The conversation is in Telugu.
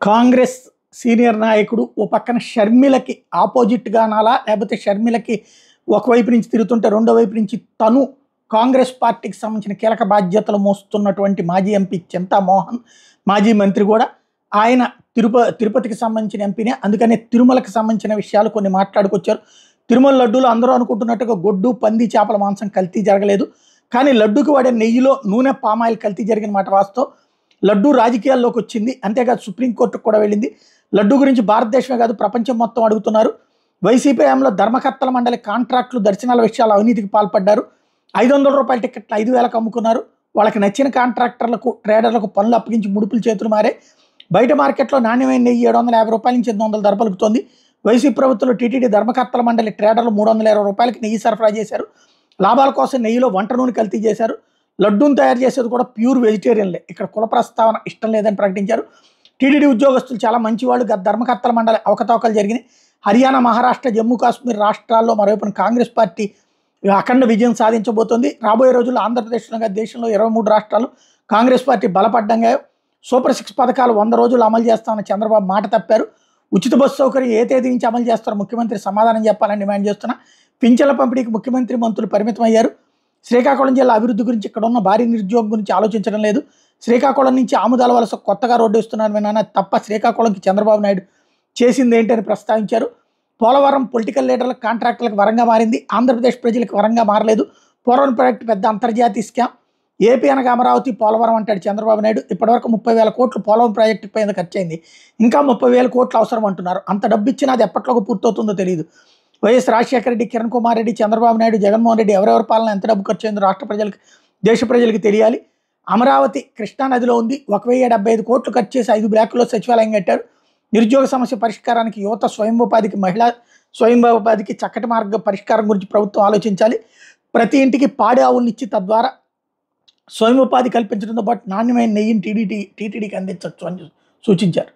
కాంగ్రెస్ సీనియర్ నాయకుడు ఓ పక్కన షర్మిలకి ఆపోజిట్గా అనాలా, లేకపోతే షర్మిలకి ఒకవైపు నుంచి తిరుగుతుంటే రెండో వైపు నుంచి తను కాంగ్రెస్ పార్టీకి సంబంధించిన కీలక బాధ్యతలు మోస్తున్నటువంటి మాజీ ఎంపీ చింతామోహన్, మాజీ మంత్రి కూడా ఆయన తిరుపతికి సంబంధించిన ఎంపీనే. అందుకనే తిరుమలకి సంబంధించిన విషయాలు కొన్ని మాట్లాడుకొచ్చారు. తిరుమల లడ్డూలు అందరూ అనుకుంటున్నట్టుగా గొడ్డు, పంది, చేపల మాంసం కల్తీ జరగలేదు. కానీ లడ్డూకి వాడే నెయ్యిలో నూనె, పామాయిల్ కల్తీ జరిగిన మాట వాస్తవం. లడ్డూ రాజకీయాల్లోకి వచ్చింది, అంతేకాదు సుప్రీంకోర్టుకు కూడా వెళ్ళింది. లడ్డూ గురించి భారతదేశమే కాదు ప్రపంచం మొత్తం అడుగుతున్నారు. వైసీపీ హయాంలో ధర్మకర్తల మండలి కాంట్రాక్టులు, దర్శనాల విషయాలు అవినీతికి పాల్పడ్డారు. 500 రూపాయల టికెట్లు 5,000కు అమ్ముకున్నారు. వాళ్ళకి నచ్చిన కాంట్రాక్టర్లకు, ట్రేడర్లకు పనులు అప్పగించి ముడుపులు చేతులు మారే. బయట మార్కెట్లో నాణ్యమైన నెయ్యి 750 రూపాయల నుంచి 800 ధర పలుకుతోంది. వైసీపీ ప్రభుత్వంలో టీటీడీ ధర్మకర్తల మండలి ట్రేడర్లు 320 రూపాయలకి నెయ్యి సరఫరా చేశారు. లాభాల కోసం నెయ్యిలో వంట నూనె కల్తీ చేశారు. లడ్డూను తయారు చేసేది కూడా ప్యూర్ వెజిటేరియన్లే. ఇక్కడ కుల ప్రస్తావన ఇష్టం లేదని ప్రకటించారు. టీటీడీ ఉద్యోగస్తులు చాలా మంచివాళ్ళు. గత ధర్మకర్తల మండలి అవకతవకలు జరిగినాయి. హర్యానా, మహారాష్ట్ర, జమ్మూ కాశ్మీర్ రాష్ట్రాల్లో మరోవైపున కాంగ్రెస్ పార్టీ అఖండ విజయం సాధించబోతోంది. రాబోయే రోజుల్లో ఆంధ్రప్రదేశ్లో దేశంలో 23 రాష్ట్రాలు కాంగ్రెస్ పార్టీ బలపడ్డంగా సూపర్ 6 పథకాలు 100 రోజులు అమలు చేస్తామని చంద్రబాబు మాట తప్పారు. ఉచిత బస్సు సౌకర్యం ఏ తేదీ నుంచి అమలు చేస్తారో ముఖ్యమంత్రి సమాధానం చెప్పాలని డిమాండ్ చేస్తున్నా. పింఛన్ల పంపిణీకి ముఖ్యమంత్రి, మంత్రులు పరిమితం అయ్యారు. శ్రీకాకుళం జిల్లా అభివృద్ధి గురించి, ఇక్కడ ఉన్న భారీ నిరుద్యోగం గురించి ఆలోచించడం లేదు. శ్రీకాకుళం నుంచి ఆముదాల వలస కొత్తగా రోడ్డు వేస్తున్నారు విన్నాను తప్ప శ్రీకాకుళంకి చంద్రబాబు నాయుడు చేసింది ఏంటని ప్రస్తావించారు. పోలవరం పొలిటికల్ లీడర్లకు, కాంట్రాక్టర్లకు వరంగా మారింది. ఆంధ్రప్రదేశ్ ప్రజలకు వరంగా మారలేదు. పోలవరం ప్రాజెక్టు పెద్ద అంతర్జాతీయ స్కామ్. ఏపీ అనగా అమరావతి, పోలవరం అంటాడు చంద్రబాబు నాయుడు. ఇప్పటివరకు 30,000 కోట్లు పోలవరం ప్రాజెక్టుపై ఎంత ఖర్చు అయింది. ఇంకా 30,000 కోట్లు అవసరం అంటున్నారు. అంత డబ్బు ఇచ్చినా అది ఎప్పట్లోకి పూర్తవుతుందో తెలియదు. వైఎస్ రాజశేఖర రెడ్డి, కిరణ్ కుమార్ రెడ్డి, చంద్రబాబు నాయుడు, జగన్మోహన్ రెడ్డి ఎవరెవరి పాలన ఎంత డబ్బు ఖర్చు అయిందో రాష్ట్ర ప్రజలకు, దేశ ప్రజలకు తెలియాలి. అమరావతి కృష్ణానదిలో ఉంది. 1,075 కోట్లు ఖర్చు చేసి 5 బ్లాకుల్లో సచివాలయం కట్టారు. నిరుద్యోగ సమస్య పరిష్కారానికి, యువత స్వయం ఉపాధికి, మహిళా స్వయం ఉపాధికి చక్కటి మార్గ పరిష్కారం గురించి ప్రభుత్వం ఆలోచించాలి. ప్రతి ఇంటికి పాడి ఆవులను ఇచ్చి తద్వారా స్వయం ఉపాధి కల్పించడంతో పాటు నాణ్యమైన నెయ్యిని టీటీడీకి అందించవచ్చు అని సూచించారు.